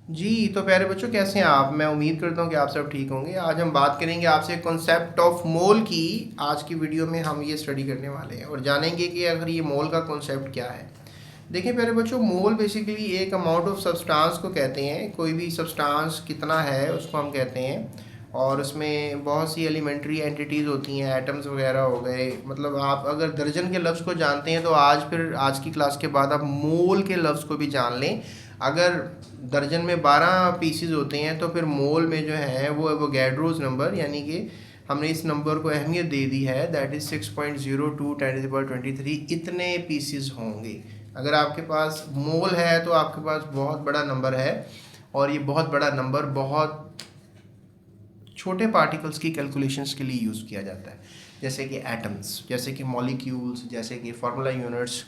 जी, तो प्यारे बच्चों कैसे हैं आप? मैं उम्मीद करता हूँ कि आप सब ठीक होंगे। आज हम बात करेंगे आपसे कॉन्सेप्ट ऑफ मोल की। आज की वीडियो में हम ये स्टडी करने वाले हैं और जानेंगे कि अगर ये मोल का कॉन्सेप्ट क्या है। देखिए प्यारे बच्चों, मोल बेसिकली एक अमाउंट ऑफ सब्सटेंस को कहते हैं। कोई भी सब्सटेंस कितना है उसको हम कहते हैं। और उसमें बहुत सी एलिमेंट्री एंटिटीज़ होती हैं, एटम्स वगैरह हो गए। मतलब आप अगर दर्जन के लफ्ज़ को जानते हैं तो आज की क्लास के बाद आप मोल के लफ्ज़ को भी जान लें। अगर दर्जन में 12 पीसीज होते हैं तो फिर मोल में जो है वो एवोगैड्रोस नंबर, यानी कि हमने इस नंबर को अहमियत दे दी है, दैट इज़ 6.02 × 10⁻23 इतने पीसीज होंगे। अगर आपके पास मोल है तो आपके पास बहुत बड़ा नंबर है, और ये बहुत बड़ा नंबर बहुत छोटे पार्टिकल्स की कैलकुलेशंस के लिए यूज़ किया जाता है, जैसे कि एटम्स, जैसे कि मॉलिक्यूल्स, जैसे कि फार्मूला यूनिट्स।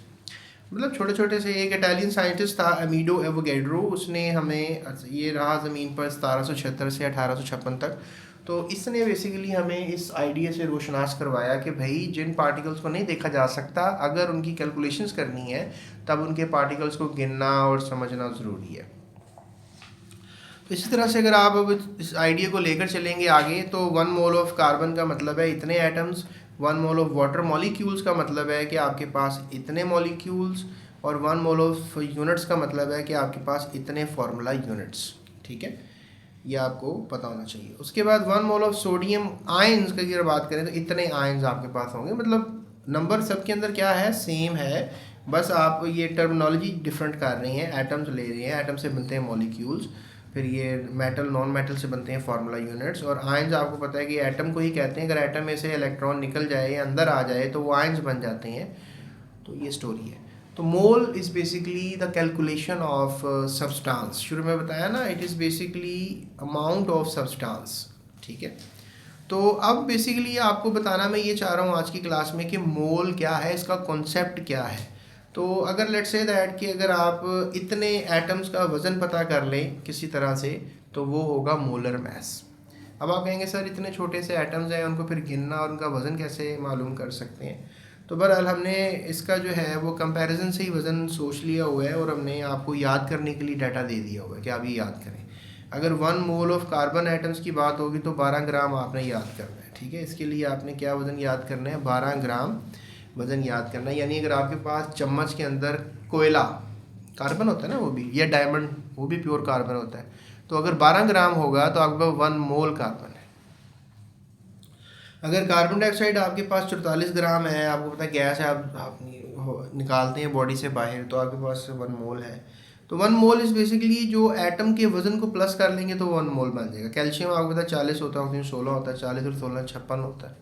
मतलब छोटे छोटे से एक इटालियन साइंटिस्ट था अमीडो एवोगैड्रो, उसने हमें ये रहा ज़मीन पर 1776 से 1856 तक। तो इसने बेसिकली हमें इस आइडिया से रोशनास करवाया कि भाई जिन पार्टिकल्स को नहीं देखा जा सकता, अगर उनकी कैलकुलेशंस करनी है तब उनके पार्टिकल्स को गिनना और समझना ज़रूरी है। तो इसी तरह से अगर आप अब इस आइडिया को लेकर चलेंगे आगे, तो 1 मोल ऑफ कार्बन का मतलब है इतने atoms. 1 mole of water molecules का मतलब है कि आपके पास इतने मॉलिक्यूल्स। और 1 मोल ऑफ यूनिट्स का मतलब है कि आपके पास इतने फार्मूला यूनिट्स। ठीक है, ये आपको पता होना चाहिए। उसके बाद 1 मोल ऑफ सोडियम आयंस की अगर बात करें तो इतने आयंस आपके पास होंगे। मतलब नंबर सबके अंदर क्या है, सेम है, बस आप ये टर्मिनोलॉजी डिफरेंट कर रहे हैं। एटम्स ले रहे हैं, एटम से बनते हैं मॉलिक्यूल्स, फिर ये मेटल नॉन मेटल से बनते हैं फार्मूला यूनिट्स। और आयंस आपको पता है कि एटम को ही कहते हैं, अगर एटम में से इलेक्ट्रॉन निकल जाए या अंदर आ जाए तो वो आयंस बन जाते हैं। तो ये स्टोरी है। तो mole is basically the calculation of substance. शुरू में बताया ना, it is basically amount of substance. ठीक है, तो अब बेसिकली आपको बताना मैं ये चाह रहा हूँ आज की क्लास में कि मोल क्या है, इसका कॉन्सेप्ट क्या है। तो अगर लेट्स से दैट कि अगर आप इतने एटम्स का वज़न पता कर लें किसी तरह से, तो वो होगा मोलर मैस। अब आप कहेंगे सर इतने छोटे से एटम्स हैं, उनको फिर गिनना और उनका वज़न कैसे मालूम कर सकते हैं। तो बहरहाल हमने इसका जो है वो कंपैरिजन से ही वज़न सोच लिया हुआ है, और हमने आपको याद करने के लिए डाटा दे दिया हुआ है कि आप ये याद करें। अगर 1 मोल ऑफ कार्बन आइटम्स की बात होगी तो 12 ग्राम आपने याद करना है। ठीक है, इसके लिए आपने क्या वज़न याद करना है, 12 ग्राम वज़न याद करना है। यानी अगर आपके पास चम्मच के अंदर कोयला, कार्बन होता है ना वो भी, या डायमंड वो भी प्योर कार्बन होता है, तो अगर 12 ग्राम होगा तो आपके पास 1 मोल कार्बन है। अगर कार्बन डाइऑक्साइड आपके पास 44 ग्राम है, आपको पता है गैस है, आप निकालते हैं बॉडी से बाहर, तो आपके पास 1 मोल है। तो 1 मोल इज़ बेसिकली जो एटम के वजन को प्लस कर लेंगे तो 1 मोल बन जाएगा। कैल्शियम आपको पता है 40 होता है, ऑक्सीजन 16 होता है, 40 और 16 56 होता है।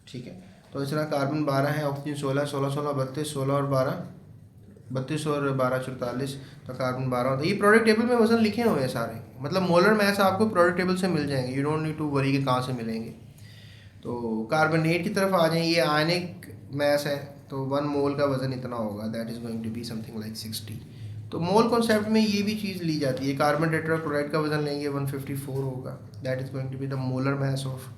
ठीक है, तो इस तरह कार्बन 12 है, ऑक्सीजन 16, 16 16 32, 16 और 12 32 और 12 44, तो कार्बन 12 होता है। ये प्रोडक्ट टेबल में वजन लिखे हुए हैं सारे, मतलब मोलर मैस आपको प्रोडक्ट टेबल से मिल जाएंगे, you don't need to worry कि कहाँ से मिलेंगे। तो कार्बोनेट की तरफ आ जाएं, ये आयनिक मैस है, तो 1 मोल का वज़न इतना होगा, that is going to be something like 60। तो मोल कॉन्सेप्ट में ये भी चीज़ ली जाती है। कार्बन टेट्राक्लोराइड का वज़न लेंगे 154 होगा, that is going to be the molar mass of.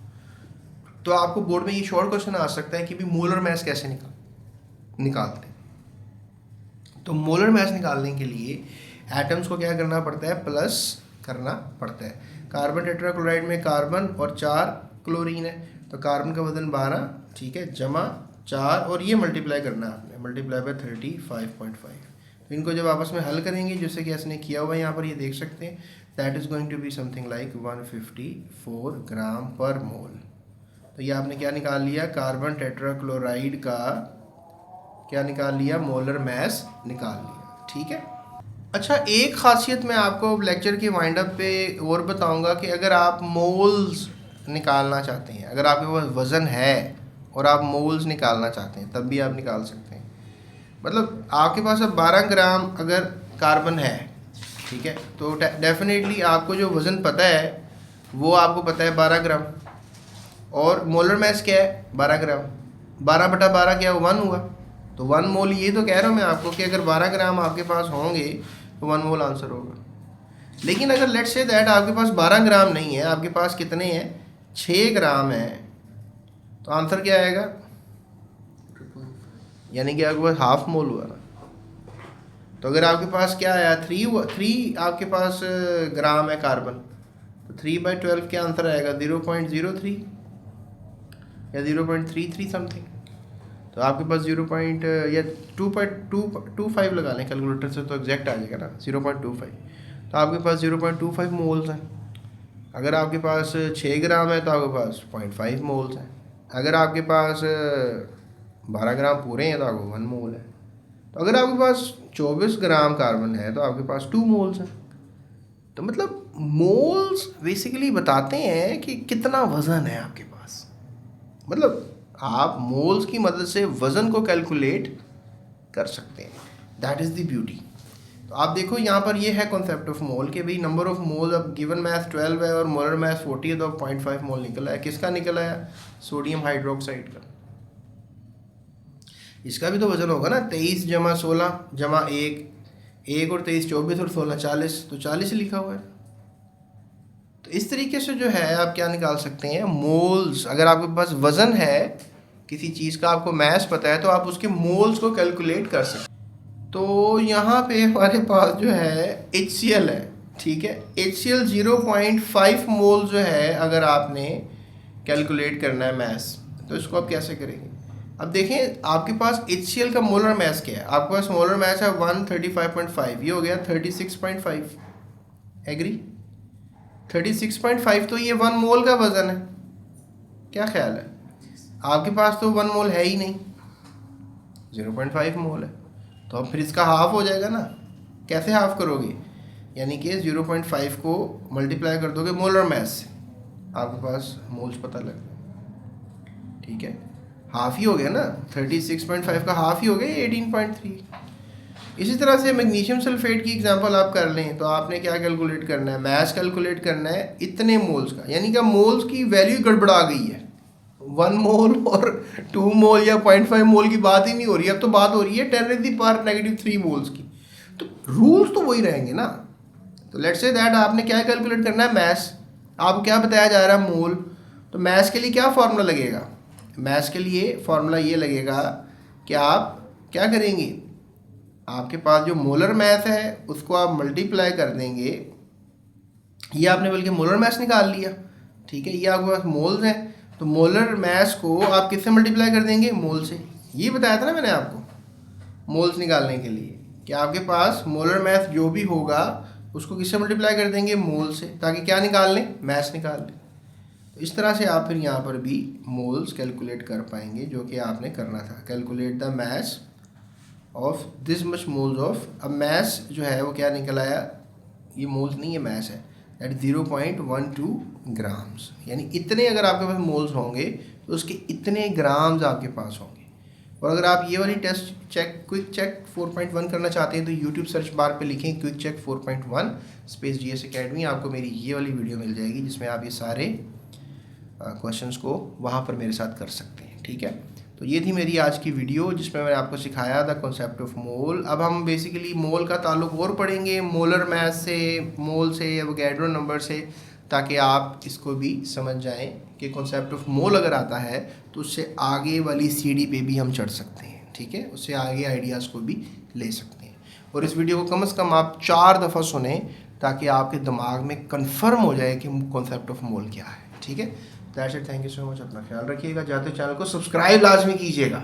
तो आपको बोर्ड में ये शॉर्ट क्वेश्चन आ सकता है कि भी मोलर मैस कैसे निकालते हैं। तो मोलर मैस निकालने के लिए एटम्स को क्या करना पड़ता है, प्लस करना पड़ता है। कार्बन टेट्राक्लोराइड में कार्बन और 4 क्लोरीन है, तो कार्बन का वजन 12, ठीक है, जमा 4, और ये मल्टीप्लाई करना है आपने, मल्टीप्लाई बाय 35.5। तो इनको जब आपस में हल करेंगे, जैसे कि इसने किया हुआ है यहाँ पर, ये देख सकते हैं, that is going to be something like 154 gram per mole. तो ये आपने क्या निकाल लिया, कार्बन टेट्राक्लोराइड का क्या निकाल लिया, मोलर मैस निकाल लिया। ठीक है, अच्छा एक खासियत मैं आपको लेक्चर के वाइंड अप पे और बताऊंगा कि अगर आप मोल्स निकालना चाहते हैं, अगर आपके पास वज़न है और आप मोल्स निकालना चाहते हैं, तब भी आप निकाल सकते हैं। मतलब आपके पास अब 12 ग्राम अगर कार्बन है, ठीक है, तो डेफिनेटली आपको जो वज़न पता है वो आपको पता है 12 ग्राम, और मोलर मैस क्या है 12 ग्राम, 12/12 क्या 1 हुआ। तो 1 मोल, ये तो कह रहा हूँ मैं आपको कि अगर 12 ग्राम आपके पास होंगे तो 1 मोल आंसर होगा। लेकिन अगर लेट्स से दैट आपके पास 12 ग्राम नहीं है, आपके पास कितने हैं, 6 ग्राम है, तो आंसर क्या आएगा, यानी कि आपके पास हाफ मोल हुआ ना। तो अगर आपके पास क्या आया, थ्री आपके पास ग्राम है कार्बन, तो 3/12 क्या आंसर आएगा, 0.03 या 0.33 समथिंग। तो आपके पास 0. या 2.225 लगा लें कैलकुलेटर से, तो एग्जैक्ट आ जाएगा ना 0.25। तो आपके पास 0.25 मोल्स हैं। अगर आपके पास 6 ग्राम है तो आपके पास 0.5 मोल्स हैं। अगर आपके पास 12 ग्राम पूरे हैं तो आपको 1 मोल है। तो अगर आपके पास 24 ग्राम कार्बन है तो आपके पास 2 मोल्स हैं। तो मतलब मोल्स बेसिकली बताते हैं कि कितना वज़न है आपके पास। मतलब आप मोल्स की मदद से वज़न को कैलकुलेट कर सकते हैं। That is the beauty. तो आप देखो यहाँ पर ये है कॉन्सेप्ट ऑफ मोल के भाई नंबर ऑफ मोल, अब गिवन मैथ 12 है और मोलर मैथ 40 है, तो 0.5 मोल निकला है। किसका निकला है, सोडियम हाइड्रोक्साइड का। इसका भी तो वजन होगा ना, 23 + 16 + 1 और 23 24 और 16 40, तो 40 लिखा हुआ है। तो इस तरीके से जो है आप क्या निकाल सकते हैं, मोल्स। अगर आपके पास वजन है किसी चीज़ का, आपको मैस पता है, तो आप उसके मोल्स को कैलकुलेट कर सकते हैं। तो यहाँ पे हमारे पास जो है HCl है, ठीक है। HCl 0.5 मोल जो है, अगर आपने कैलकुलेट करना है मैस, तो इसको आप कैसे करेंगे। अब देखें आपके पास HCl का मोलर मैस क्या है। आपके पास मोलर मैस है 135.5, ये हो गया 36.5। एग्री, 36.5, तो ये 1 मोल का वजन है। क्या ख्याल है, आपके पास तो 1 मोल है ही नहीं, 0.5 मोल है, तो अब फिर इसका हाफ हो जाएगा ना। कैसे हाफ करोगे, यानी कि 0.5 को मल्टीप्लाई कर दोगे मोलर मैस से, आपके पास मोल्स पता लग गया, ठीक है। हाफ ही हो गया ना, 36.5 का हाफ ही हो गया 18.3। इसी तरह से मैग्नीशियम सल्फेट की एग्जांपल आप कर लें, तो आपने क्या कैलकुलेट करना है, मैस कैलकुलेट करना है इतने मोल्स का, यानी कि मोल्स की वैल्यू गड़बड़ा गई है। 1 मोल और 2 मोल या 0.5 मोल की बात ही नहीं हो रही है, अब तो बात हो रही है 10⁻³ मोल्स की। तो रूल्स तो वही रहेंगे ना। तो लेट्स से दैट आपने क्या कैलकुलेट करना है, मैस। आपको क्या बताया जा रहा है, मोल। तो मैस के लिए क्या फार्मूला लगेगा, मैस के लिए फार्मूला ये लगेगा कि आप क्या करेंगे, आपके पास जो मोलर मैस है उसको आप मल्टीप्लाई कर देंगे। ये आपने बल्कि मोलर मैस निकाल लिया, ठीक है। ये आपके पास मोल्स हैं, तो मोलर मैस को आप किससे मल्टीप्लाई कर देंगे, मोल से। ये बताया था ना मैंने आपको मोल्स निकालने के लिए, कि आपके पास मोलर मैस जो भी होगा उसको किससे मल्टीप्लाई कर देंगे, मोल से, ताकि क्या निकाल लें, मैस निकाल लें। तो इस तरह से आप फिर यहाँ पर भी मोल्स कैलकुलेट कर पाएंगे, जो कि आपने करना था, calculate the mass of this much moles of. अब मैस जो है वो क्या निकल आया, ये मोल्स नहीं है, मैस है, दैट 0.12 ग्राम्स। यानी इतने अगर आपके पास मोल्स होंगे तो उसके इतने ग्राम्स आपके पास होंगे। और अगर आप ये वाली टेस्ट चेक, क्विक चेक 4.1 करना चाहते हैं, तो यूट्यूब सर्च बार पे लिखें quick check 4.1 space GS Academy, आपको मेरी ये वाली वीडियो मिल जाएगी, जिसमें आप ये सारे क्वेश्चंस को वहाँ पर मेरे साथ कर सकते हैं, ठीक है। तो ये थी मेरी आज की वीडियो, जिसमें मैंने आपको सिखाया था कॉन्सेप्ट ऑफ मोल। अब हम बेसिकली मोल का ताल्लुक और पढ़ेंगे मोलर मैस से, मोल से, एवोगैड्रो नंबर से, ताकि आप इसको भी समझ जाएं कि कॉन्सेप्ट ऑफ मोल अगर आता है तो उससे आगे वाली सीढ़ी पे भी हम चढ़ सकते हैं, ठीक है। उससे आगे आइडियाज़ को भी ले सकते हैं। और इस वीडियो को कम से कम आप 4 दफ़ा सुने, ताकि आपके दिमाग में कन्फर्म हो जाए कि कॉन्सेप्ट ऑफ मोल क्या है, ठीक है। That's it, thank you so much, अपना ख्याल रखिएगा। जाते चैनल को सब्सक्राइब लाजमी कीजिएगा।